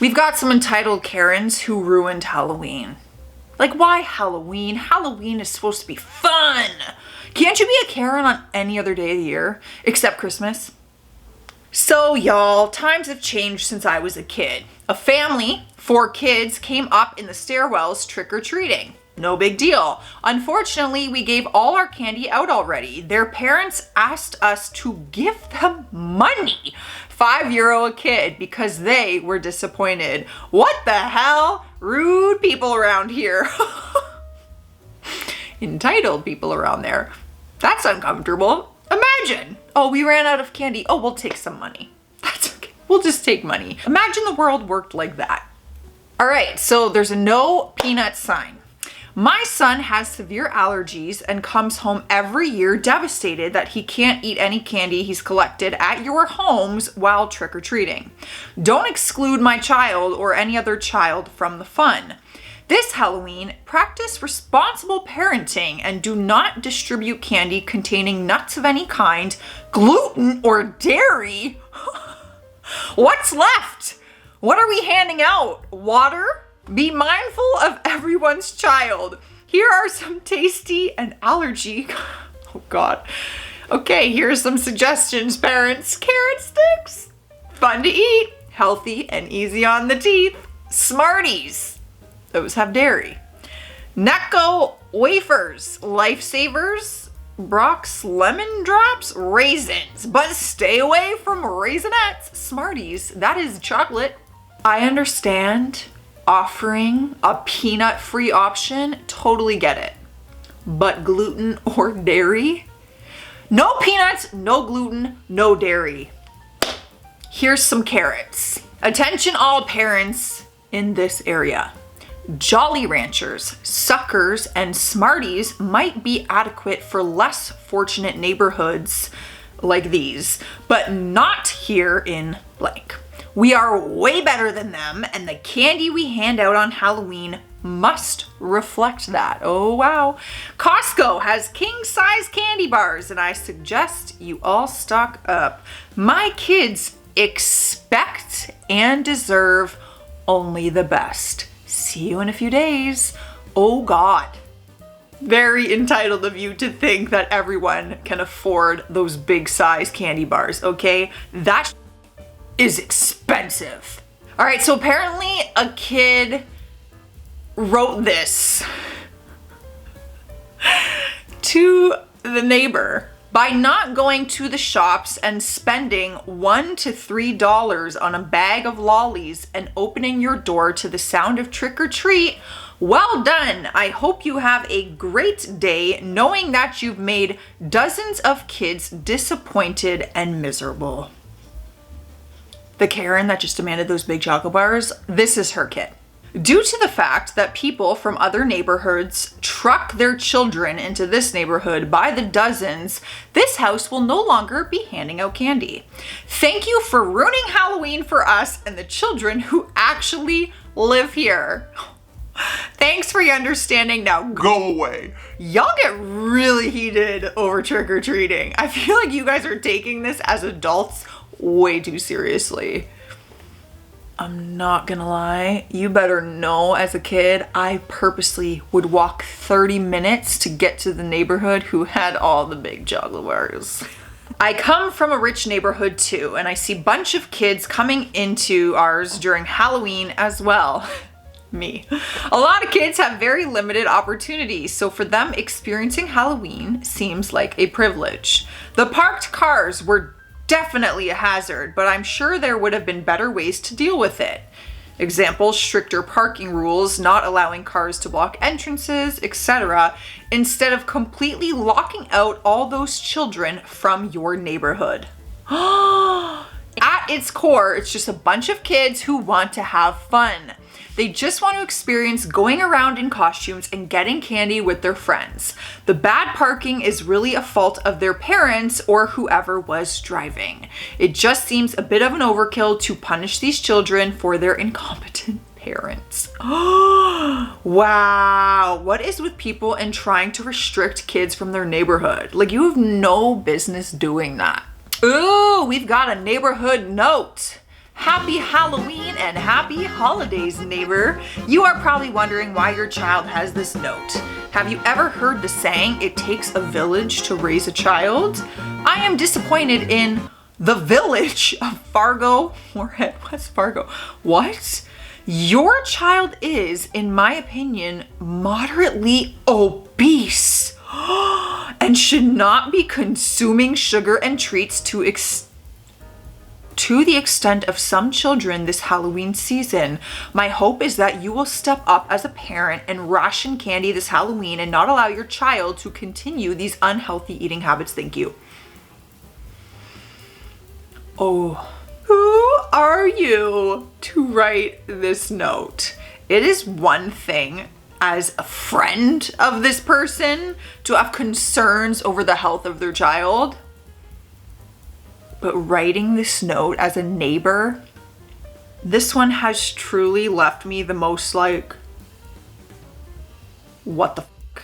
We've got some entitled Karens who ruined Halloween. Like, why Halloween? Halloween is supposed to be fun. Can't you be a Karen on any other day of the year except Christmas? So y'all, times have changed since I was a kid. A family, 4 kids, came up in the stairwells trick-or-treating. No big deal. Unfortunately, we gave all our candy out already. Their parents asked us to give them money, €5 a kid, because they were disappointed. What the hell? Rude people around here. Entitled people around there. That's uncomfortable. Imagine. Oh, we ran out of candy. Oh, we'll take some money. That's okay. We'll just take money. Imagine the world worked like that. All right, so there's a no peanut sign. My son has severe allergies and comes home every year devastated that he can't eat any candy he's collected at your homes while trick-or-treating. Don't exclude my child or any other child from the fun. This Halloween, practice responsible parenting and do not distribute candy containing nuts of any kind, gluten, or dairy. What's left? What are we handing out? Water? Be mindful of everyone's child. Here are some tasty and allergy. Oh God. Okay, here's some suggestions, parents. Carrot sticks. Fun to eat, healthy and easy on the teeth. Smarties. Those have dairy. Necco wafers. Lifesavers. Brock's lemon drops. Raisins. But stay away from Raisinets. Smarties. That is chocolate. I understand offering a peanut-free option, totally get it. But gluten or dairy? No peanuts, no gluten, no dairy. Here's some carrots. Attention all parents in this area. Jolly Ranchers, Suckers, and Smarties might be adequate for less fortunate neighborhoods like these, but not here in blank. We are way better than them, and the candy we hand out on Halloween must reflect that. Oh wow. Costco has king-size candy bars, and I suggest you all stock up. My kids expect and deserve only the best. See you in a few days. Oh God. Very entitled of you to think that everyone can afford those big size candy bars, okay? That is expensive. All right, so apparently a kid wrote this to the neighbor. By not going to the shops and spending $1 to $3 on a bag of lollies and opening your door to the sound of trick or treat, well done. I hope you have a great day knowing that you've made dozens of kids disappointed and miserable. The Karen that just demanded those big chocolate bars, this is her kid. Due to the fact that people from other neighborhoods truck their children into this neighborhood by the dozens, this house will no longer be handing out candy. Thank you for ruining Halloween for us and the children who actually live here. Thanks for your understanding. Now go away. Y'all get really heated over trick-or-treating. I feel like you guys are taking this as adults way too seriously. I'm not gonna lie, you better know as a kid, I purposely would walk 30 minutes to get to the neighborhood who had all the big chocolate bars. I come from a rich neighborhood too, and I see a bunch of kids coming into ours during Halloween as well. Me. A lot of kids have very limited opportunities, so for them, experiencing Halloween seems like a privilege. The parked cars were definitely a hazard, but I'm sure there would have been better ways to deal with it. Example, stricter parking rules, not allowing cars to block entrances, etc., instead of completely locking out all those children from your neighborhood. At its core, it's just a bunch of kids who want to have fun. They just want to experience going around in costumes and getting candy with their friends. The bad parking is really a fault of their parents or whoever was driving. It just seems a bit of an overkill to punish these children for their incompetent parents. Wow, what is with people and trying to restrict kids from their neighborhood? Like, you have no business doing that. Ooh, we've got a neighborhood note. Happy Halloween and happy holidays, neighbor. You are probably wondering why your child has this note. Have you ever heard the saying, it takes a village to raise a child? I am disappointed in the village of Fargo, Moorhead, West Fargo. What? Your child is, in my opinion, moderately obese and should not be consuming sugar and treats to the extent of some children this Halloween season. My hope is that you will step up as a parent and ration candy this Halloween and not allow your child to continue these unhealthy eating habits. Thank you. Oh, who are you to write this note? It is one thing as a friend of this person to have concerns over the health of their child. But writing this note as a neighbor, this one has truly left me the most like, what the fuck?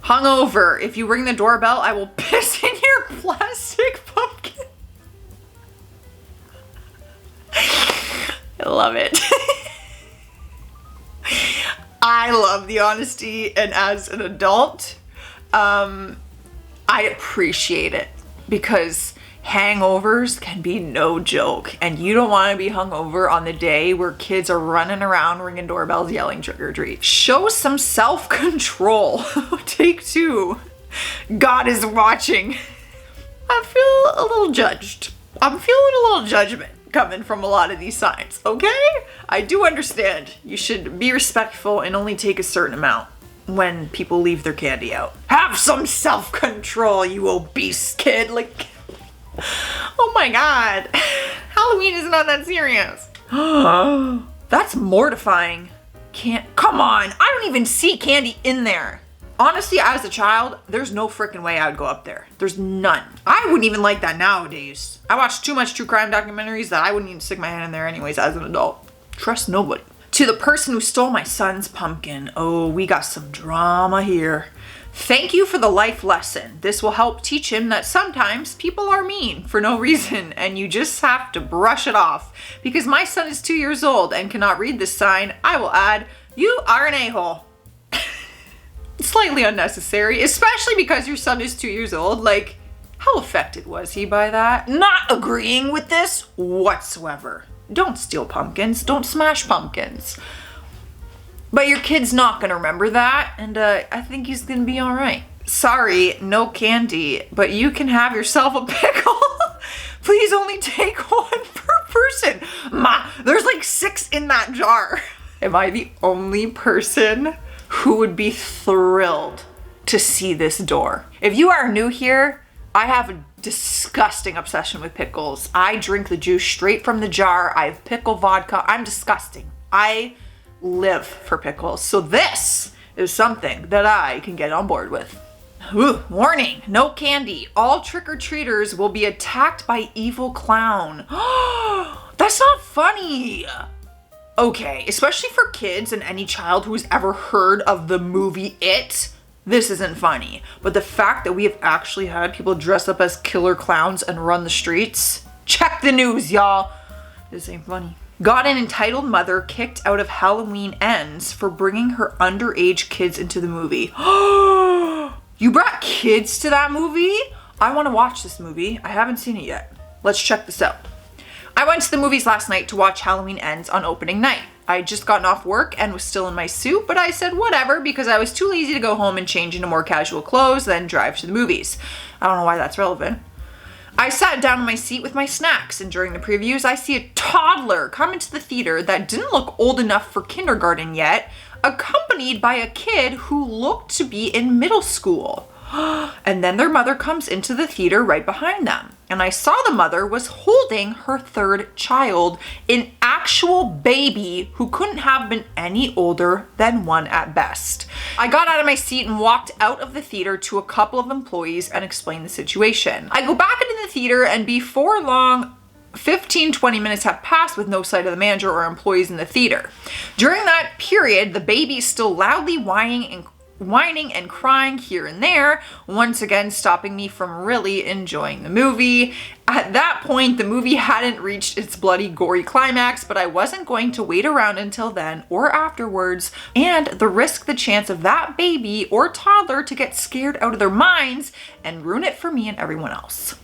Hungover, if you ring the doorbell, I will piss in your plastic pumpkin. I love it. I love the honesty, and as an adult, I appreciate it because hangovers can be no joke, and you don't want to be hungover on the day where kids are running around ringing doorbells yelling trick or treat. Show some self-control. Take 2. God is watching. I feel a little judged. I'm feeling a little judgment coming from a lot of these signs, okay? I do understand you should be respectful and only take a certain amount when people leave their candy out. Have some self-control, you obese kid. Like, oh my God. Halloween is not that serious. That's mortifying. Come on. I don't even see candy in there. Honestly, as a child, there's no freaking way I would go up there. There's none. I wouldn't even like that nowadays. I watch too much true crime documentaries that I wouldn't even stick my hand in there anyways as an adult. Trust nobody. To the person who stole my son's pumpkin, oh, we got some drama here. Thank you for the life lesson. This will help teach him that sometimes people are mean for no reason and you just have to brush it off. Because my son is 2 years old and cannot read this sign, I will add, you are an a-hole. Slightly unnecessary, especially because your son is 2 years old. Like, how affected was he by that? Not agreeing with this whatsoever. Don't steal pumpkins. Don't smash pumpkins. But your kid's not gonna remember that, and I think he's gonna be all right. Sorry, no candy, but you can have yourself a pickle. Please only take 1 per person. Ma, there's like 6 in that jar. Am I the only person who would be thrilled to see this door? If you are new here, I have a disgusting obsession with pickles. I drink the juice straight from the jar. I have pickle vodka. I'm disgusting. I live for pickles. So this is something that I can get on board with. Ooh, warning, no candy. All trick-or-treaters will be attacked by evil clown. That's not funny. Okay, especially for kids and any child who's ever heard of the movie It, this isn't funny. But the fact that we have actually had people dress up as killer clowns and run the streets, check the news, y'all. This ain't funny. Got an entitled mother kicked out of Halloween Ends for bringing her underage kids into the movie. You brought kids to that movie? I want to watch this movie. I haven't seen it yet. Let's check this out. I went to the movies last night to watch Halloween Ends on opening night. I had just gotten off work and was still in my suit, but I said whatever because I was too lazy to go home and change into more casual clothes, then drive to the movies. I don't know why that's relevant. I sat down in my seat with my snacks, and during the previews, I see a toddler come into the theater that didn't look old enough for kindergarten yet, accompanied by a kid who looked to be in middle school. And then their mother comes into the theater right behind them. And I saw the mother was holding her 3rd child, an actual baby who couldn't have been any older than 1 at best. I got out of my seat and walked out of the theater to a couple of employees and explained the situation. I go back into the theater, and before long, 15-20 minutes have passed with no sight of the manager or employees in the theater. During that period, the baby is still loudly whining and whining and crying here and there, once again stopping me from really enjoying the movie. At that point, the movie hadn't reached its bloody, gory climax, but I wasn't going to wait around until then or afterwards and risk the chance of that baby or toddler to get scared out of their minds and ruin it for me and everyone else.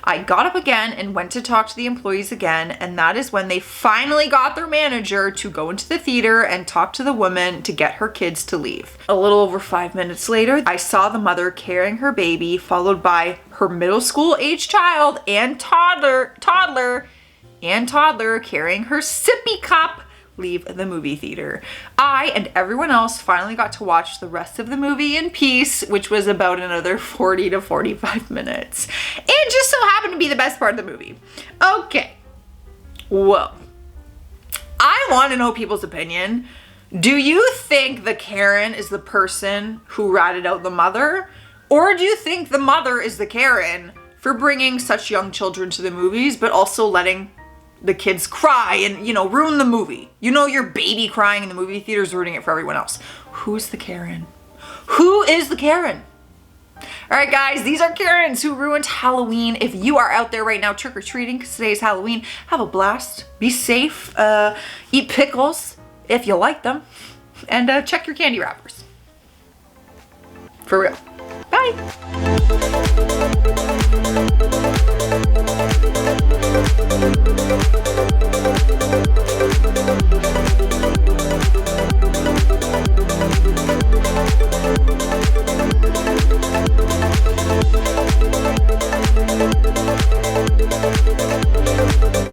I got up again and went to talk to the employees again, and that is when they finally got their manager to go into the theater and talk to the woman to get her kids to leave. A little over 5 minutes later, I saw the mother carrying her baby, followed by her middle school age child and toddler carrying her sippy cup, leave the movie theater. I and everyone else finally got to watch the rest of the movie in peace, which was about another 40 to 45 minutes. It just so happened to be the best part of the movie. Okay. Whoa. I want to know people's opinion. Do you think the Karen is the person who ratted out the mother? Or do you think the mother is the Karen for bringing such young children to the movies, but also letting the kids cry and, ruin the movie? Your baby crying in the movie theater is ruining it for everyone else. Who's the Karen? Who is the Karen? All right, guys, these are Karens who ruined Halloween. If you are out there right now trick-or-treating, because today is Halloween, have a blast. Be safe. Eat pickles if you like them. And check your candy wrappers. For real. Bye.